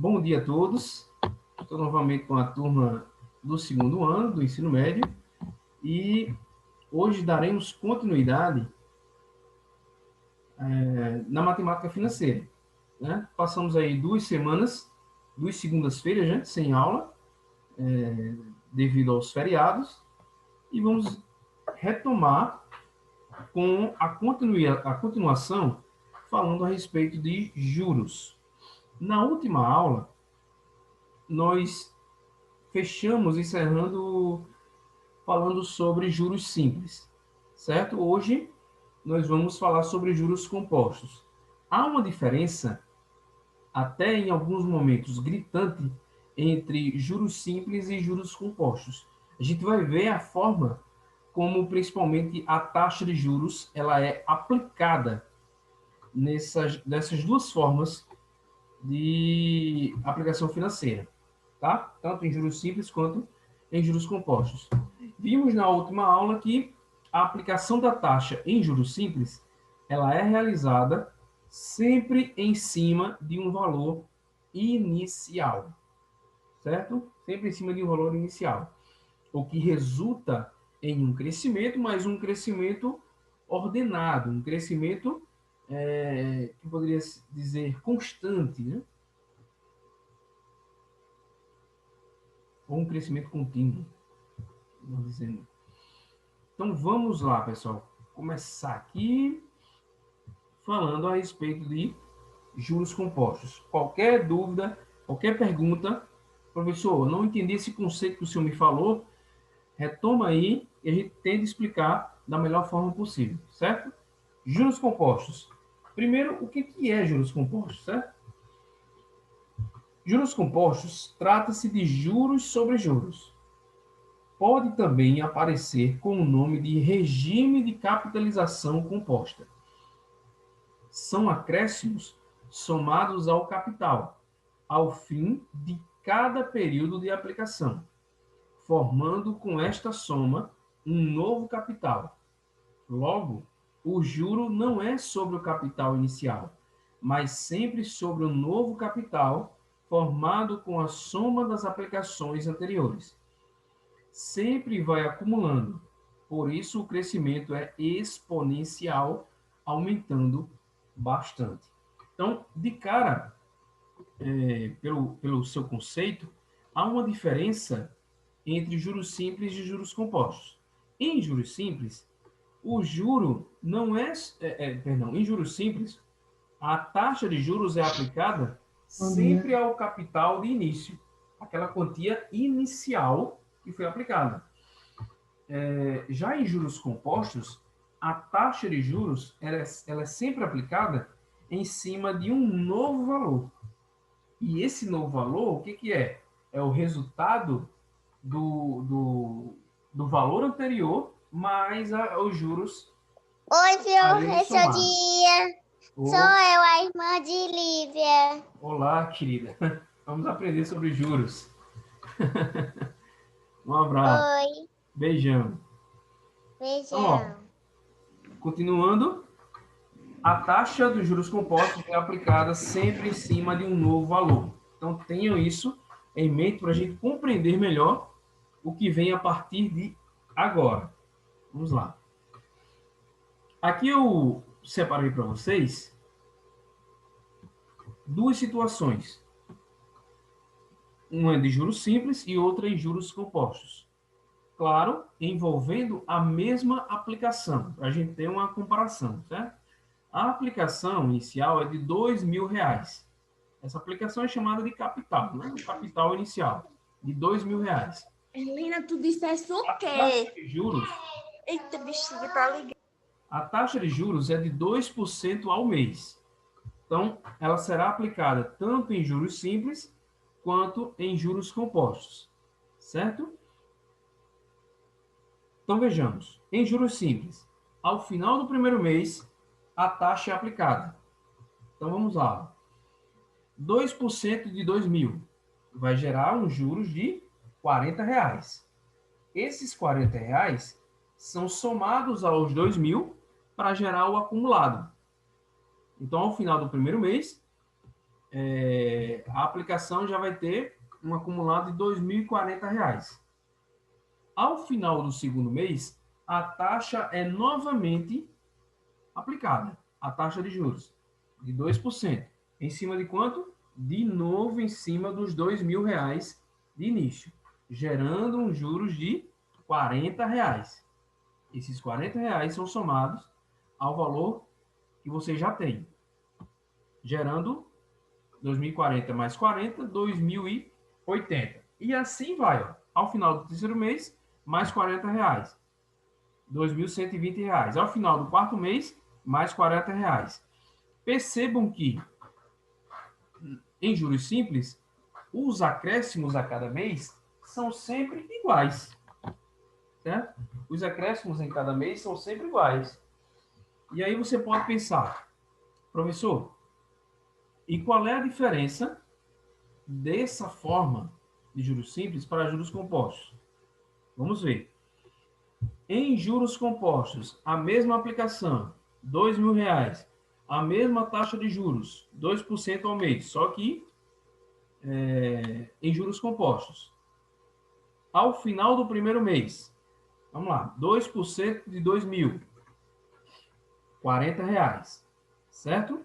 Bom dia a todos. Estou novamente com a turma do segundo ano do ensino médio e hoje daremos continuidade na matemática financeira. Né? Passamos aí 2 semanas, 2 segundas-feiras, gente, sem aula, devido aos feriados, e vamos retomar com a continuação falando a respeito de juros. Na última aula, nós encerrando falando sobre juros simples, certo? Hoje nós vamos falar sobre juros compostos. Há uma diferença, até em alguns momentos gritante, entre juros simples e juros compostos. A gente vai ver a forma como principalmente a taxa de juros ela é aplicada nessas duas formas de aplicação financeira, tá? Tanto em juros simples quanto em juros compostos. Vimos na última aula que a aplicação da taxa em juros simples, ela é realizada sempre em cima de um valor inicial, certo? Sempre em cima de um valor inicial, o que resulta em um crescimento, mas um crescimento ordenado, um crescimento que poderia dizer constante, né? Ou um crescimento contínuo, vamos dizendo. Então vamos lá, pessoal. Começar aqui falando a respeito de juros compostos. Qualquer dúvida, qualquer pergunta, professor, eu não entendi esse conceito que o senhor me falou, retoma aí e a gente tenta explicar da melhor forma possível, certo? Juros compostos. Primeiro, o que é juros compostos, certo? Juros compostos trata-se de juros sobre juros. Pode também aparecer com o nome de regime de capitalização composta. São acréscimos somados ao capital, ao fim de cada período de aplicação, formando com esta soma um novo capital. Logo, o juro não é sobre o capital inicial, mas sempre sobre o novo capital formado com a soma das aplicações anteriores. Sempre vai acumulando. Por isso, o crescimento é exponencial, aumentando bastante. Então, de cara, pelo seu conceito, há uma diferença entre juros simples e juros compostos. Em juros simples, o juro não em juros simples, a taxa de juros é aplicada sempre ao capital de início, aquela quantia inicial que foi aplicada. Já em juros compostos, a taxa de juros ela é sempre aplicada em cima de um novo valor. E esse novo valor, o que é? É o resultado do valor anterior mais os juros Oi, a Fio, ele esse é o somado. dia. Sou eu, a irmã de Lívia. Olá, querida. Vamos aprender sobre juros. Um abraço. Oi, Beijão. Então, ó, beijão. continuando, a taxa dos juros compostos é aplicada sempre em cima de um novo valor. Então, tenham isso em mente para a gente compreender melhor o que vem a partir de agora. Vamos lá. Aqui eu separei para vocês duas situações. Uma é de juros simples e outra em juros compostos. Claro, envolvendo a mesma aplicação, para a gente ter uma comparação, certo? A aplicação inicial é de R$ 2.000. Essa aplicação é chamada de capital, né? O capital inicial, de R$ 2.000. Helena, tu disseste o A quê? taxa de juros, Eita, bexiga, tá ligado? a taxa de juros é de 2% ao mês. Então, ela será aplicada tanto em juros simples quanto em juros compostos, certo? Então, vejamos. Em juros simples, ao final do primeiro mês, a taxa é aplicada. Então, vamos lá. 2% de 2.000 vai gerar uns juros de R$ 40. Esses R$ 40 são somados aos 2.000 para gerar o acumulado. Então, ao final do primeiro mês, a aplicação já vai ter um acumulado de R$ 2.040. Ao final do segundo mês, a taxa é novamente aplicada, a taxa de juros, de 2%. Em cima de quanto? De novo, em cima dos R$ 2.000 de início, gerando um juros de R$ 40. Esses R$ 40 são somados ao valor que você já tem, gerando 2.040 mais 40, 2.080. E assim vai, ó. Ao final do terceiro mês, mais R$ 40, R$ 2.120. Ao final do quarto mês, mais R$ 40. Percebam que, em juros simples, os acréscimos a cada mês são sempre iguais. Certo? Os acréscimos em cada mês são sempre iguais. E aí você pode pensar, professor, e qual é a diferença dessa forma de juros simples para juros compostos? Vamos ver. Em juros compostos, a mesma aplicação, R$ 2.000, a mesma taxa de juros, 2% ao mês, só que em juros compostos. Ao final do primeiro mês, vamos lá, 2% de 2.000, R$ 40, certo?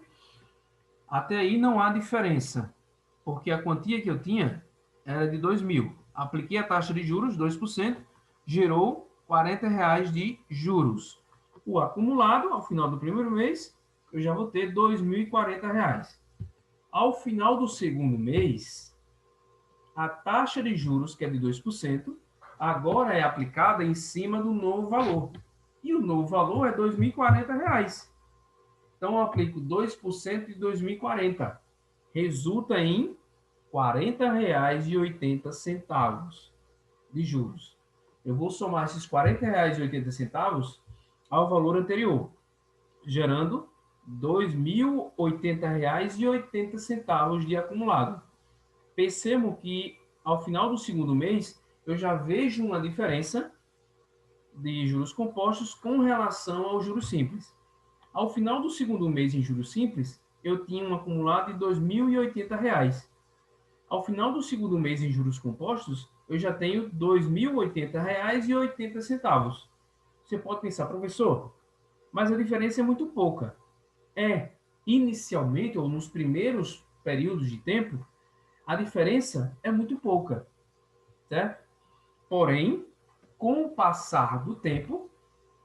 Até aí não há diferença, porque a quantia que eu tinha era de 2.000. Apliquei a taxa de juros, 2%, gerou R$ 40 de juros. O acumulado, ao final do primeiro mês, eu já vou ter R$ 2.040. Ao final do segundo mês, a taxa de juros, que é de 2%, agora é aplicada em cima do novo valor. E o novo valor é R$ 2.040. Então, eu aplico 2% de 2.040. Resulta em R$ 40,80 de juros. Eu vou somar esses R$ 40,80 ao valor anterior, gerando R$ 2.080,80 de acumulado. Percebo que, ao final do segundo mês, eu já vejo uma diferença de juros compostos com relação ao juros simples. Ao final do segundo mês em juros simples, eu tinha um acumulado de R$ 2.080. Ao final do segundo mês em juros compostos, eu já tenho R$ 2.080,80. Você pode pensar, professor, mas a diferença é muito pouca. Inicialmente, ou nos primeiros períodos de tempo, a diferença é muito pouca, certo? Porém, com o passar do tempo,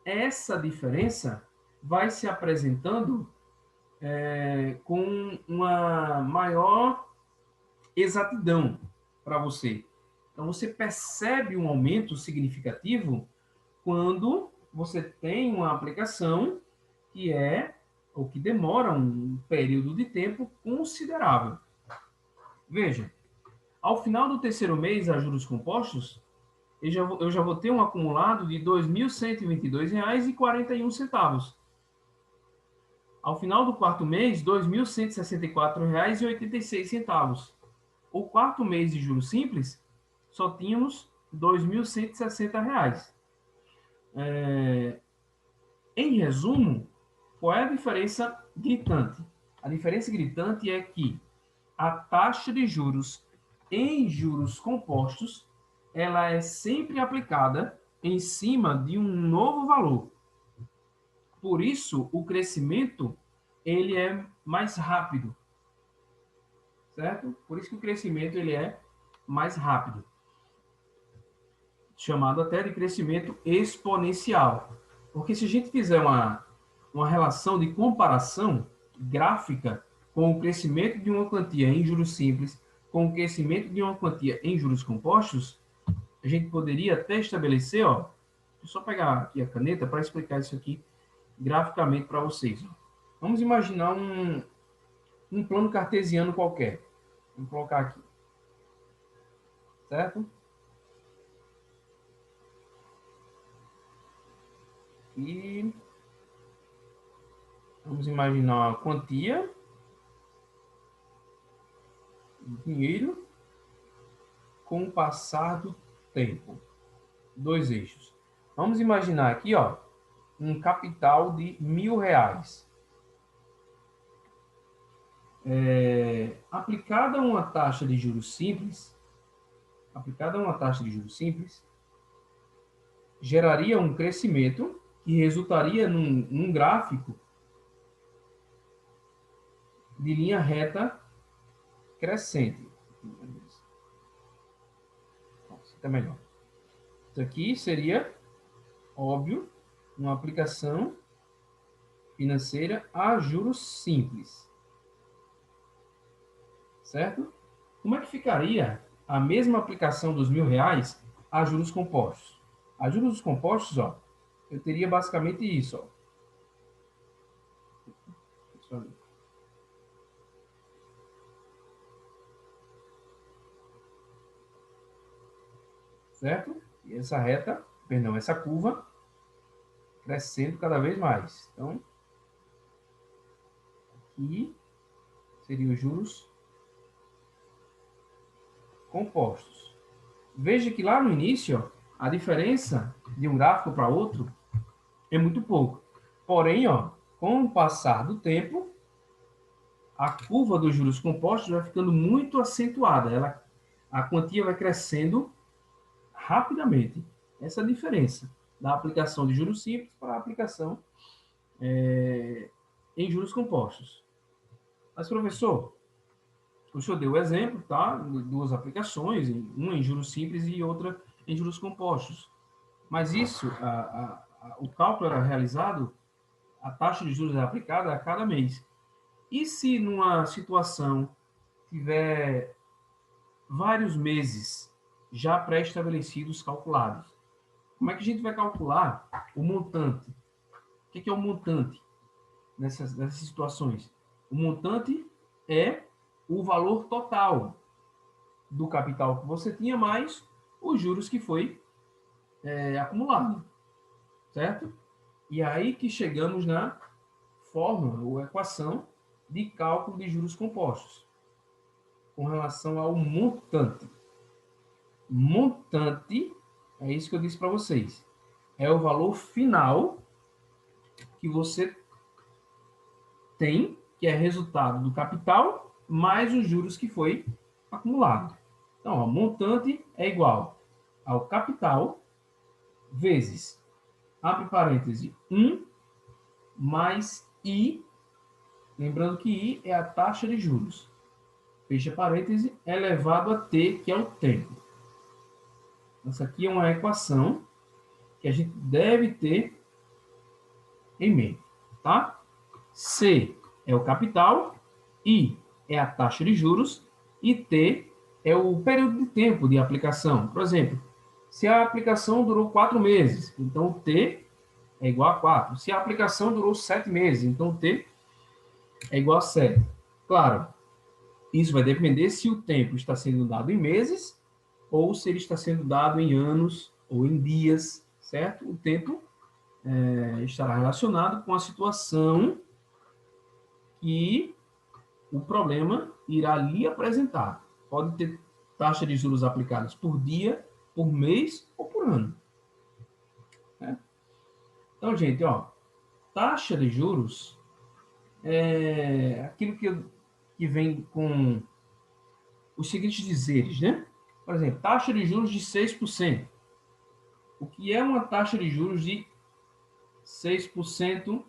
essa diferença vai se apresentando com uma maior exatidão para você. Então, você percebe um aumento significativo quando você tem uma aplicação que ou que demora um período de tempo considerável. Veja, ao final do terceiro mês a juros compostos, eu já vou ter um acumulado de R$ 2.122,41. Ao final do quarto mês, R$ 2.164,86. O quarto mês de juros simples, só tínhamos R$ 2.160. Em resumo, qual é a diferença gritante? A diferença gritante é que a taxa de juros em juros compostos, ela é sempre aplicada em cima de um novo valor. Por isso, o crescimento ele é mais rápido, certo? Por isso que o crescimento ele é mais rápido, chamado até de crescimento exponencial. Porque se a gente fizer uma relação de comparação gráfica com o crescimento de uma quantia em juros simples, com o crescimento de uma quantia em juros compostos, a gente poderia até estabelecer, ó, deixa eu só pegar aqui a caneta para explicar isso aqui graficamente para vocês. Vamos imaginar um plano cartesiano qualquer. Vamos colocar aqui. Certo? E vamos imaginar uma quantia de dinheiro com o passar do tempo. Dois eixos. Vamos imaginar aqui, ó, um capital de R$ 1.000. aplicada uma taxa de juros simples, geraria um crescimento que resultaria num gráfico de linha reta crescente. Isso é melhor. Isso aqui seria, óbvio, uma aplicação financeira a juros simples. Certo? Como é que ficaria a mesma aplicação dos R$ 1.000 a juros compostos? A juros compostos, ó, eu teria basicamente isso, ó. Certo? E essa reta, perdão, essa curva crescendo cada vez mais. Então, aqui seriam os juros compostos. Veja que lá no início, ó, a diferença de um gráfico para outro é muito pouco. Porém, ó, com o passar do tempo, a curva dos juros compostos vai ficando muito acentuada. A quantia vai crescendo rapidamente. Essa é a diferença da aplicação de juros simples para a aplicação em juros compostos. Mas, professor, o senhor deu o exemplo, tá? De duas aplicações, uma em juros simples e outra em juros compostos. Mas isso, o cálculo era realizado, a taxa de juros é aplicada a cada mês. E se numa situação tiver vários meses já pré-estabelecidos calculados, como é que a gente vai calcular o montante? O que é o montante nessas situações? O montante é o valor total do capital que você tinha mais os juros que foi acumulado, certo? E aí que chegamos na fórmula ou equação de cálculo de juros compostos com relação ao montante. Montante, é isso que eu disse para vocês, é o valor final que você tem, que é resultado do capital, mais os juros que foi acumulado. Então, o montante é igual ao capital vezes, abre parêntese, 1 mais I, lembrando que I é a taxa de juros, fecha parêntese, elevado a T, que é o tempo. Essa aqui é uma equação que a gente deve ter em mente, tá? C é o capital, I é a taxa de juros e T é o período de tempo de aplicação. Por exemplo, se a aplicação durou 4 meses, então o T é igual a 4. Se a aplicação durou 7 meses, então o T é igual a 7. Claro, isso vai depender se o tempo está sendo dado em meses ou se ele está sendo dado em anos ou em dias, certo? O tempo estará relacionado com a situação que o problema irá lhe apresentar. Pode ter taxa de juros aplicadas por dia, por mês ou por ano. Né? Então, gente, ó, taxa de juros é aquilo que vem com os seguintes dizeres, né? Por exemplo, taxa de juros de 6%. O que é uma taxa de juros de 6%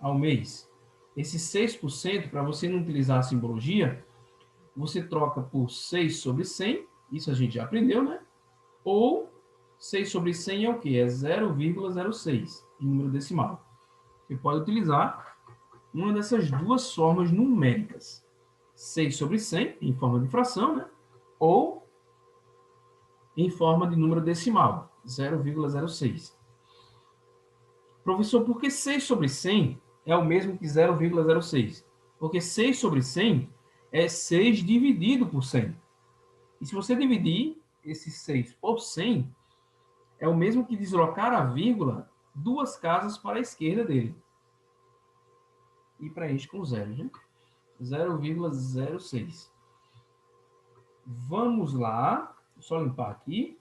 ao mês? Esse 6%, para você não utilizar a simbologia, você troca por 6 sobre 100, isso a gente já aprendeu, né? Ou 6 sobre 100 é o quê? É 0,06 em número decimal. Você pode utilizar uma dessas duas formas numéricas. 6 sobre 100 em forma de fração, né? Ou em forma de número decimal, 0,06. Professor, por que 6 sobre 100 é o mesmo que 0,06? Porque 6 sobre 100 é 6 dividido por 100. E se você dividir esse 6 por 100, é o mesmo que deslocar a vírgula 2 casas para a esquerda dele. E preenche com zero, né? 0,06. Vamos lá, só limpar aqui,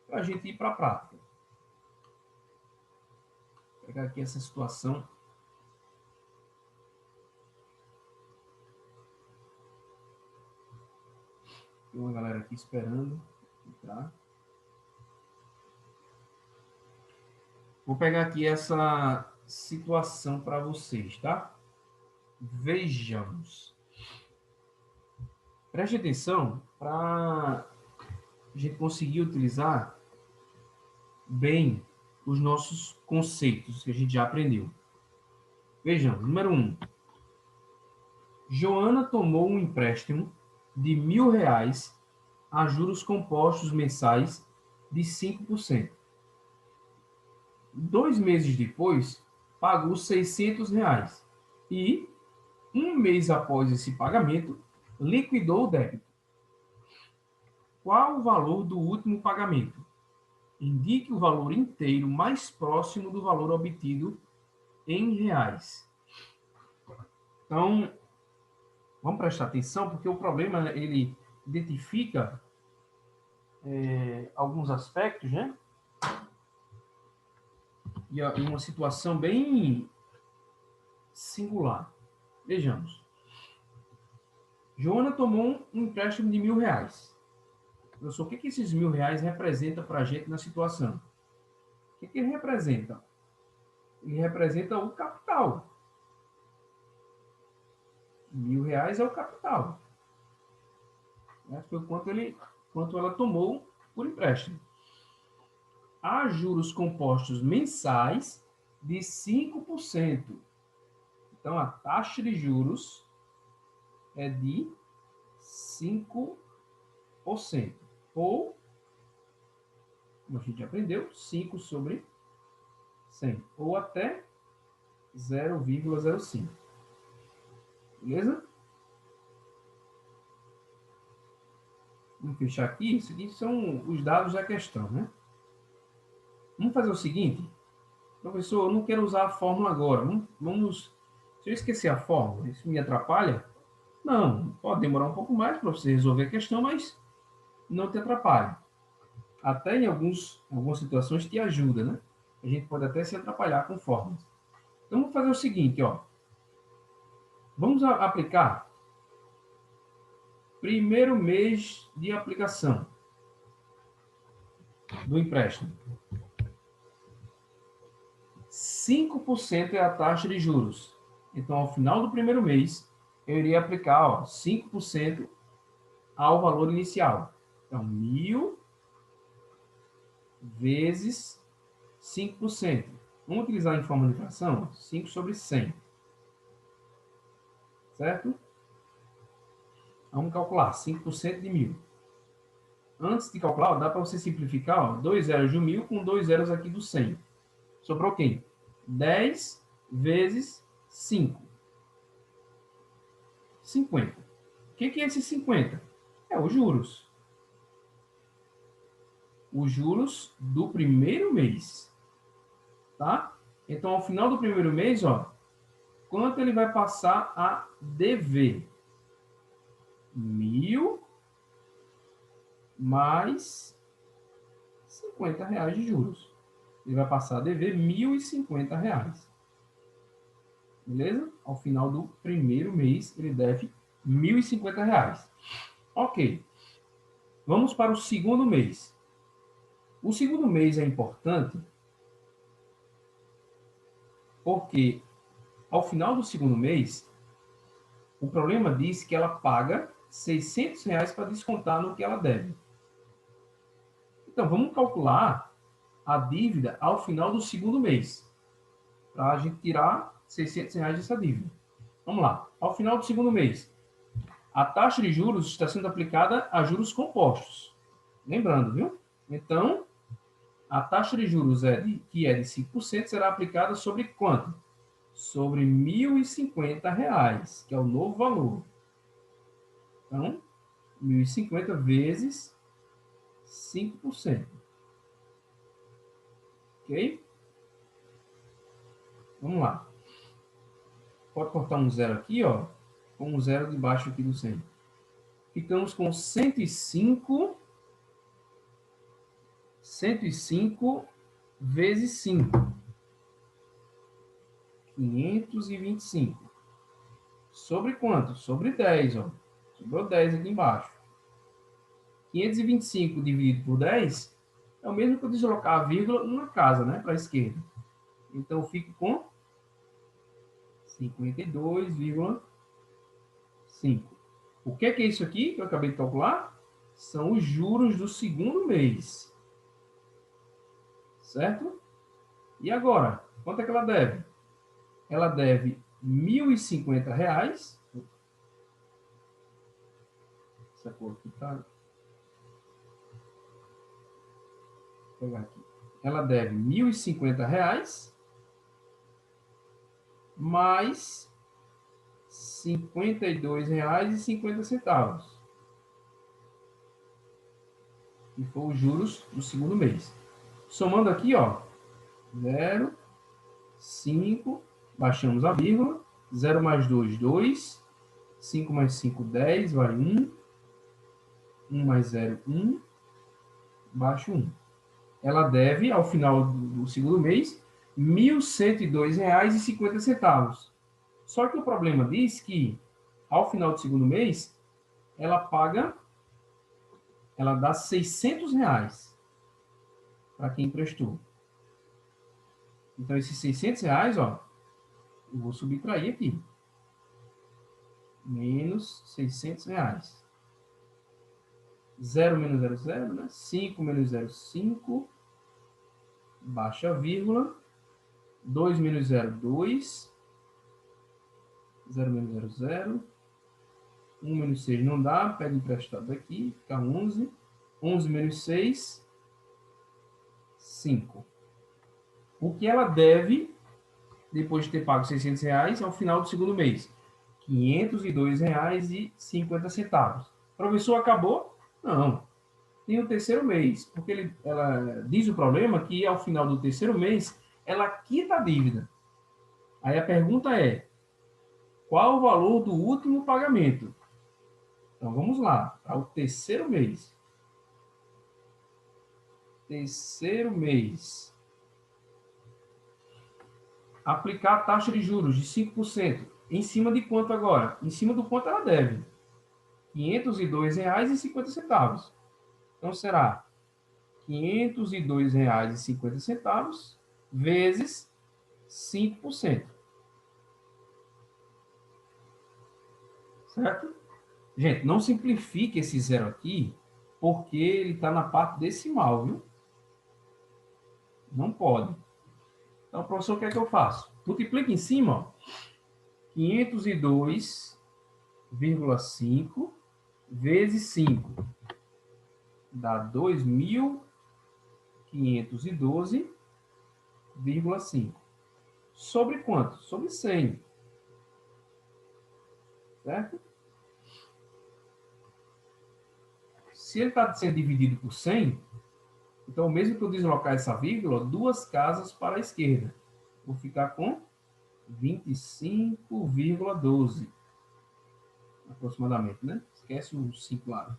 para a gente ir para a prática. Vou pegar aqui essa situação. Tem uma galera aqui esperando entrar. Vou pegar aqui essa situação para vocês, tá? Vejamos. Preste atenção para a gente conseguir utilizar bem os nossos conceitos que a gente já aprendeu. Vejamos. Número 1. Joana tomou um empréstimo de R$ 1.000 a juros compostos mensais de 5%. 2 meses depois, pagou R$ 600 e, um mês após esse pagamento, liquidou o débito. Qual o valor do último pagamento? Indique o valor inteiro mais próximo do valor obtido em reais. Então, vamos prestar atenção, porque o problema, ele identifica alguns aspectos, né? E uma situação bem singular. Vejamos. Joana tomou um empréstimo de R$ 1.000. Professor, o que esses R$ 1.000 representam para a gente na situação? O que ele representa? Ele representa o capital. R$ 1.000 é o capital. Foi quanto ela tomou por empréstimo. Há juros compostos mensais de 5%. Então, a taxa de juros é de 5%. Ou, como a gente aprendeu, 5 sobre 100. Ou até 0,05. Beleza? Vamos fechar aqui. Isso aqui são os dados da questão, né? Vamos fazer o seguinte. Professor, eu não quero usar a fórmula agora. Se eu esquecer a fórmula, isso me atrapalha? Não, pode demorar um pouco mais para você resolver a questão, mas não te atrapalha. Até em algumas situações te ajuda, né? A gente pode até se atrapalhar com fórmulas. Então, vamos fazer o seguinte, ó. Vamos aplicar primeiro mês de aplicação do empréstimo. 5% é a taxa de juros. Então, ao final do primeiro mês, eu iria aplicar 5% ao valor inicial. Então, 1.000 vezes 5%. Vamos utilizar em forma de fração? 5 sobre 100. Certo? Vamos calcular 5% de 1.000. Antes de calcular, dá para você simplificar, 2 zeros de 1.000 com 2 zeros aqui do 100. Sobrou quem? 10 vezes 5. 50. O que é esse 50? É os juros. Os juros do primeiro mês. Tá? Então, ao final do primeiro mês, ó, quanto ele vai passar a dever? 1.000 mais R$ 50 de juros. Ele vai passar a dever R$ 1.050. Beleza? Ao final do primeiro mês, ele deve R$ 1.050. Ok. Vamos para o segundo mês. O segundo mês é importante porque, ao final do segundo mês, o problema diz que ela paga R$ 600 para descontar no que ela deve. Então, vamos calcular a dívida ao final do segundo mês, para a gente tirar R$ 600 dessa dívida. Vamos lá. Ao final do segundo mês, a taxa de juros está sendo aplicada a juros compostos. Lembrando, viu? Então, a taxa de juros que é de 5% será aplicada sobre quanto? Sobre R$ 1.050, que é o novo valor. Então, 1.050 vezes 5%. Ok? Vamos lá. Pode cortar um zero aqui, ó, com um zero debaixo aqui do 100. Ficamos com 105 vezes 5. 525. Sobre quanto? Sobre 10, ó. Sobrou 10 aqui embaixo. 525 dividido por 10 é o mesmo que eu deslocar a vírgula numa casa, né, para a esquerda. Então, eu fico com 52,5. O que é isso aqui que eu acabei de calcular? São os juros do segundo mês. Certo? E agora, quanto é que ela deve? Ela deve R$ 1.050. Essa cor aqui tá... Vou pegar aqui. Ela deve R$ 1.050 mais R$ 52,50. Que foram os juros do segundo mês. Somando aqui, ó, 0, 5, baixamos a vírgula, 0 mais 2, 2, 5 mais 5, 10, vai 1, 1 mais 0, 1, baixo 1. Ela deve, ao final do segundo mês, R$ 1.102,50. Só que o problema diz que, ao final do segundo mês, ela dá R$ 600 para quem emprestou. Então, esses R$ 600, ó, eu vou subtrair aqui. Menos R$ 600. 0 menos 0, 0, né? 5 menos 0, 5. Baixa a vírgula. 2 menos 0, 2. 0 menos 0, 0. 1 menos 6 não dá. Pega emprestado aqui. Fica 11. 11 menos 6, 5. O que ela deve, depois de ter pago R$ 600, ao final do segundo mês? R$ 502,50. Professor, acabou? Não. Tem o terceiro mês, porque ela diz o problema que ao final do terceiro mês ela quita a dívida. Aí a pergunta é: qual o valor do último pagamento? Então vamos lá, para o terceiro mês. Terceiro mês. Aplicar a taxa de juros de 5%. Em cima de quanto agora? Em cima do quanto ela deve. R$ 502,50. Então será R$ 502,50 vezes 5%. Certo? Gente, não simplifique esse zero aqui, porque ele está na parte decimal, viu? Não pode. Então, professor, o que é que eu faço? Multiplica em cima, ó, 502,5 vezes 5. Dá 2.512,5. Sobre quanto? Sobre 100. Certo? Se ele está sendo dividido por 100, então, mesmo que eu deslocar essa vírgula, 2 casas para a esquerda, vou ficar com 25,12. Aproximadamente, né? Esquece o 5 lá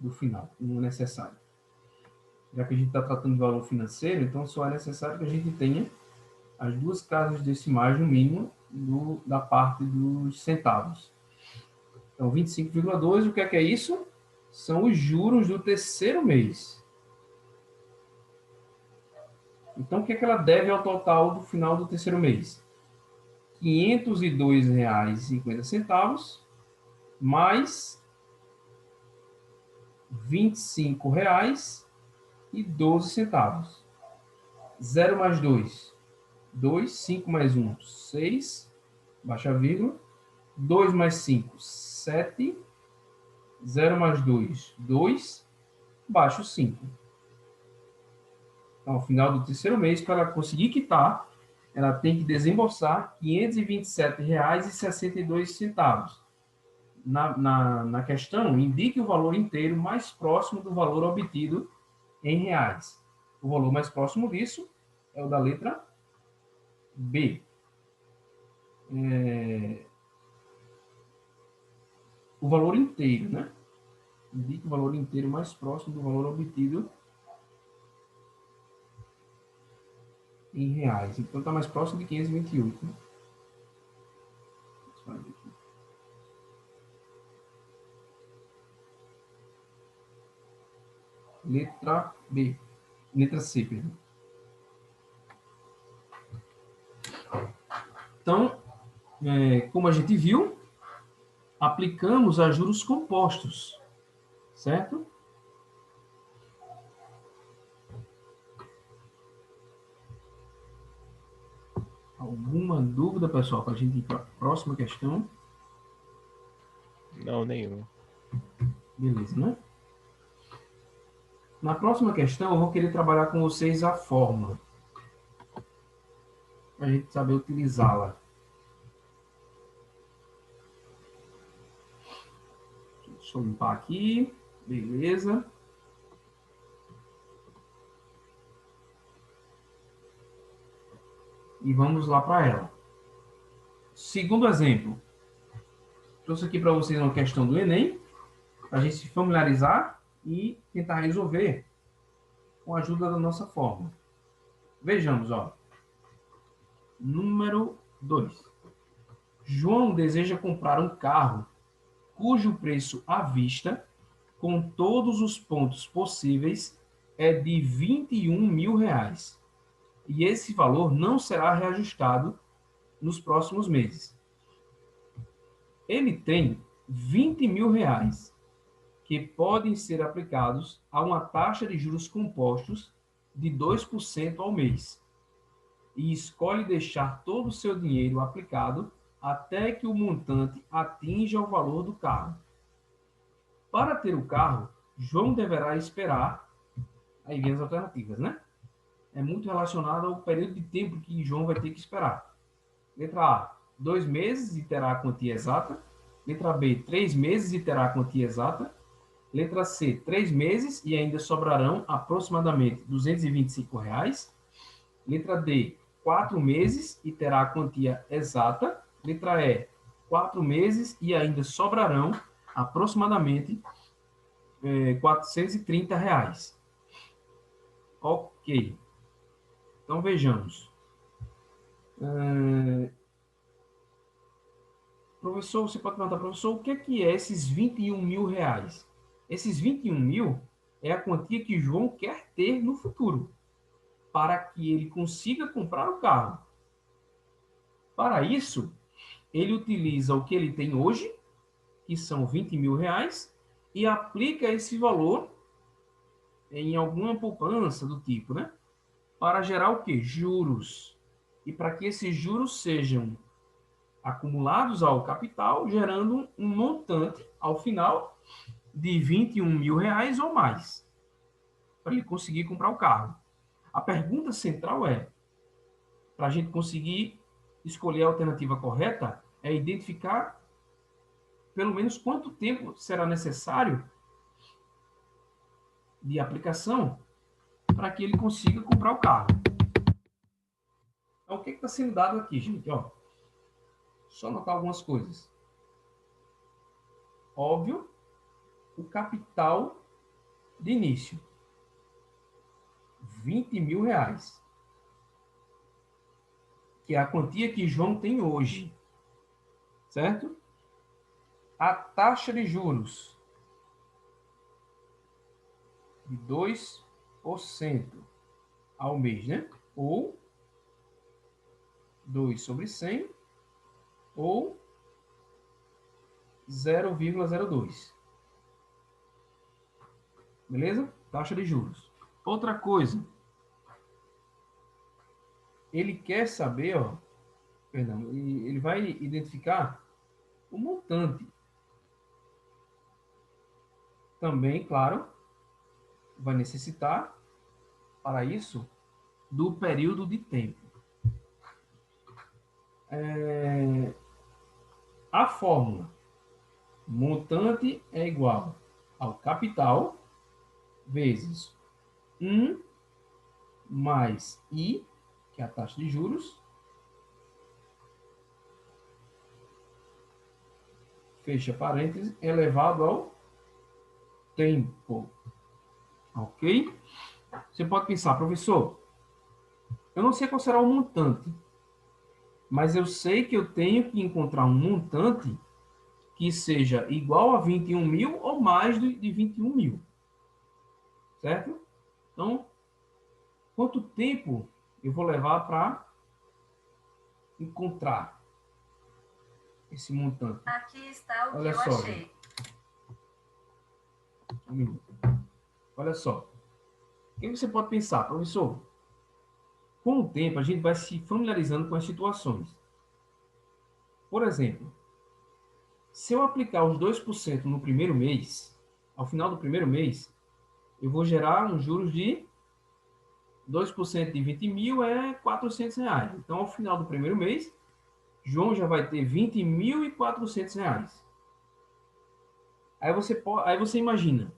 do final, não é necessário. Já que a gente está tratando de valor financeiro, então só é necessário que a gente tenha as 2 casas decimais no mínimo da parte dos centavos. Então, 25,12, o que é isso? São os juros do terceiro mês. Então, o que ela deve ao total do final do terceiro mês? R$ 502,50 mais R$ 25,12. 0 mais 2, 2. 5 mais 1, 6. Baixa a vírgula. 2 mais 5, 7. 0 mais 2, 2. Baixa o 5. Então, ao final do terceiro mês, para ela conseguir quitar, ela tem que desembolsar R$ 527,62. Na questão, indique o valor inteiro mais próximo do valor obtido em reais. O valor mais próximo disso é o da letra B. O valor inteiro, né? Indique o valor inteiro mais próximo do valor obtido em reais. Então, está mais próximo de 528. Né? Letra B. Letra C, perdão. Então, como a gente viu, aplicamos a juros compostos, certo? Alguma dúvida, pessoal, para a gente ir para a próxima questão? Não, nenhuma. Beleza, né? Na próxima questão, eu vou querer trabalhar com vocês a fórmula, para a gente saber utilizá-la. Deixa eu limpar aqui. Beleza. E vamos lá para ela. Segundo exemplo. Trouxe aqui para vocês uma questão do Enem, para a gente se familiarizar e tentar resolver com a ajuda da nossa fórmula. Vejamos, ó. Número 2. João deseja comprar um carro cujo preço à vista, com todos os pontos possíveis, é de R$ 21.000. E esse valor não será reajustado nos próximos meses. Ele tem R$ 20.000 que podem ser aplicados a uma taxa de juros compostos de 2% ao mês. E escolhe deixar todo o seu dinheiro aplicado até que o montante atinja o valor do carro. Para ter o carro, João deverá esperar. Aí vem as alternativas, né? É muito relacionado ao período de tempo que João vai ter que esperar. Letra A, 2 meses e terá a quantia exata. Letra B, 3 meses e terá a quantia exata. Letra C, 3 meses e ainda sobrarão aproximadamente R$ 225. Letra D, 4 meses e terá a quantia exata. Letra E, 4 meses e ainda sobrarão aproximadamente R$ 430. Ok. Então, vejamos. Professor, você pode perguntar, professor, o que é esses R$ 21.000? Esses 21.000 é a quantia que João quer ter no futuro, para que ele consiga comprar o carro. Para isso, ele utiliza o que ele tem hoje, que são R$ 20.000, e aplica esse valor em alguma poupança do tipo, né? Para gerar o quê? Juros. E para que esses juros sejam acumulados ao capital, gerando um montante, ao final, de R$ 21.000 ou mais, para ele conseguir comprar o carro. A pergunta central é, para a gente conseguir escolher a alternativa correta, é identificar pelo menos quanto tempo será necessário de aplicação para que ele consiga comprar o carro. Então, o que está sendo dado aqui, gente? Ó, só notar algumas coisas. Óbvio, o capital de início, R$ 20.000, que é a quantia que João tem hoje, certo? A taxa de juros de 2% ao mês, né? Ou 2/100 ou 0,02. Beleza? Taxa de juros. Outra coisa. Ele quer saber, ó, perdão, ele vai identificar o montante. Também, claro, vai necessitar, para isso, do período de tempo. A fórmula montante é igual ao capital vezes 1 mais I, que é a taxa de juros, fecha parênteses, elevado ao tempo. Ok? Você pode pensar, professor, eu não sei qual será o montante, mas eu sei que eu tenho que encontrar um montante que seja igual a 21.000 ou mais de 21.000. certo? Então, quanto tempo eu vou levar para encontrar esse montante? Aqui está o Olha que eu só, achei. gente. Um minuto. Olha só. O que você pode pensar, professor? Com o tempo, a gente vai se familiarizando com as situações. Por exemplo, se eu aplicar os 2% no primeiro mês, ao final do primeiro mês, eu vou gerar um juros de 2% de 20 mil é R$ 400. Então, ao final do primeiro mês, João já vai ter R$ 20.400. Aí você imagina,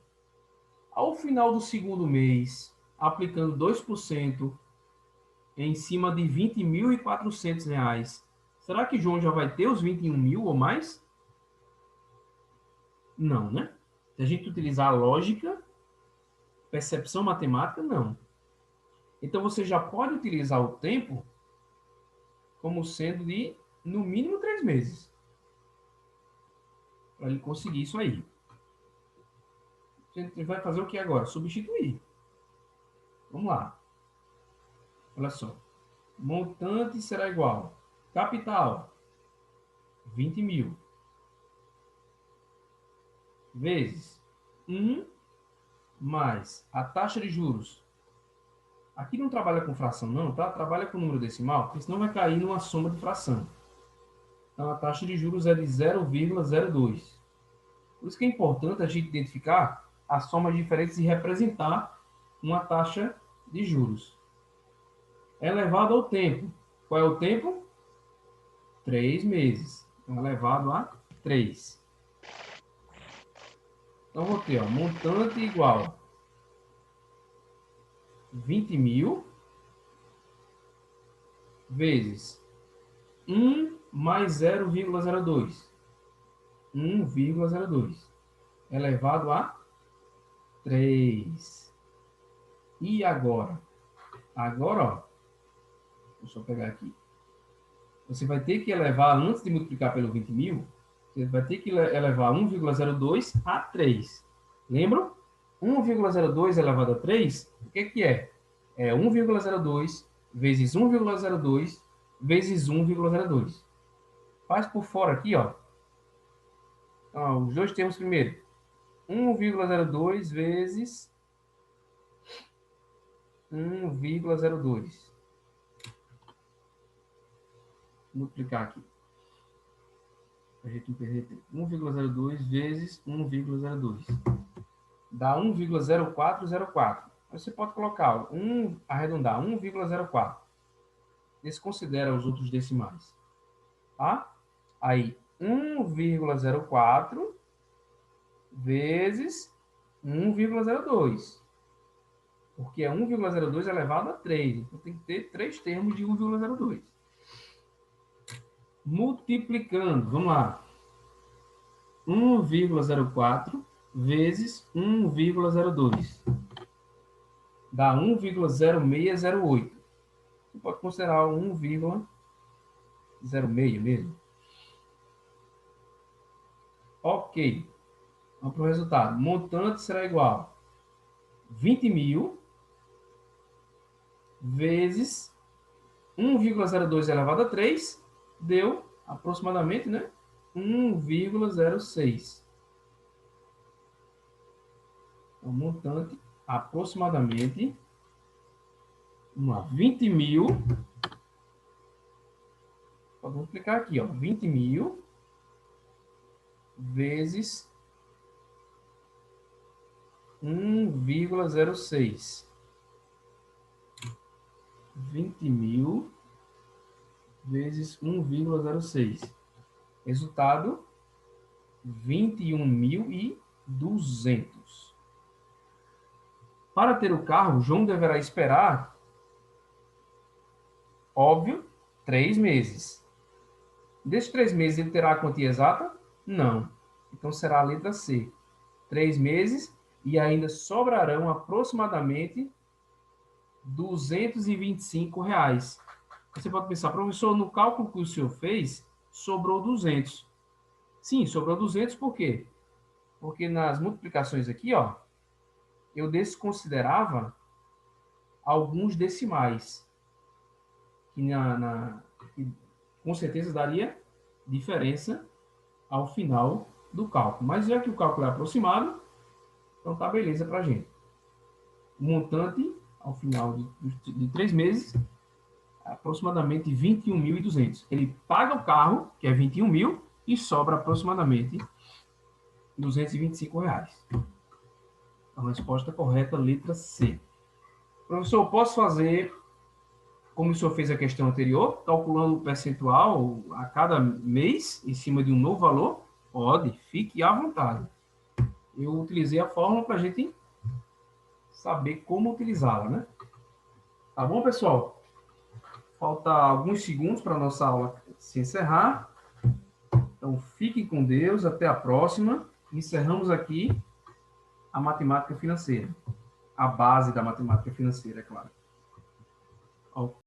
ao final do segundo mês, aplicando 2% em cima de R$ 20.400, será que João já vai ter os 21 mil ou mais? Não, né? Se a gente utilizar a lógica, percepção matemática, não. Então você já pode utilizar o tempo como sendo de, no mínimo, 3 meses. Para ele conseguir isso aí. A gente vai fazer o que agora? Substituir. Vamos lá. Olha só. Montante será igual. Capital, 20 mil. Vezes 1 mais a taxa de juros. Aqui não trabalha com fração não, tá? Trabalha com número decimal, porque senão vai cair numa soma de fração. Então, a taxa de juros é de 0,02. Por isso que é importante a gente identificar as somas diferentes e representar uma taxa de juros. Elevado ao tempo. Qual é o tempo? 3 meses. Então, elevado a 3. Então, vou ter, ó, montante igual 20 mil vezes 1 mais 0,02. 1,02 elevado a 3. E agora? Agora, ó, deixa eu pegar aqui. Você vai ter que elevar, antes de multiplicar pelo 20 mil, você vai ter que elevar 1,02 a 3. Lembram? 1,02 elevado a 3, o que que é? É 1,02 vezes 1,02 vezes 1,02. Faz por fora aqui, ó. Então, os dois termos primeiro. 1,02 vezes 1,02. Vou multiplicar aqui. Para a gente não perder tempo. 1,02 vezes 1,02. Dá 1,0404. Você pode colocar arredondar 1,04. Desconsidera os outros decimais. Tá? Aí, 1,04 vezes 1,02. Porque é 1,02 elevado a 3. Então, tem que ter 3 termos de 1,02. Multiplicando, vamos lá. 1,04 vezes 1,02. Dá 1,0608. Você pode considerar 1,06 mesmo. Ok. Vamos para o resultado. Montante será igual a 20 mil vezes 1,02 elevado a 3, deu aproximadamente, né? 1,06. Então, montante aproximadamente, vamos lá, 20 mil, vamos multiplicar aqui, ó, 20 mil vezes 1,06. 20 mil vezes 1,06. Resultado, 21.200. Para ter o carro, João deverá esperar, óbvio, 3 meses. Desses 3 meses, ele terá a quantia exata? Não. Então, será a letra C. 3 meses e ainda sobrarão aproximadamente R$ 225. Você pode pensar, professor, no cálculo que o senhor fez, sobrou 200. Sim, sobrou 200 por quê? Porque nas multiplicações aqui, ó, eu desconsiderava alguns decimais, que com certeza daria diferença ao final do cálculo. Mas já que o cálculo é aproximado, então tá beleza para a gente. O montante, ao final de 3 meses, é aproximadamente 21.200. Ele paga o carro, que é 21 mil, e sobra aproximadamente R$ 225. A resposta correta, letra C. Professor, posso fazer como o senhor fez a questão anterior, calculando o percentual a cada mês, em cima de um novo valor? Pode, fique à vontade. Eu utilizei a fórmula para a gente saber como utilizá-la, né? Tá bom, pessoal? Falta alguns segundos para a nossa aula se encerrar. Então, fiquem com Deus. Até a próxima. Encerramos aqui a matemática financeira. A base da matemática financeira, é claro.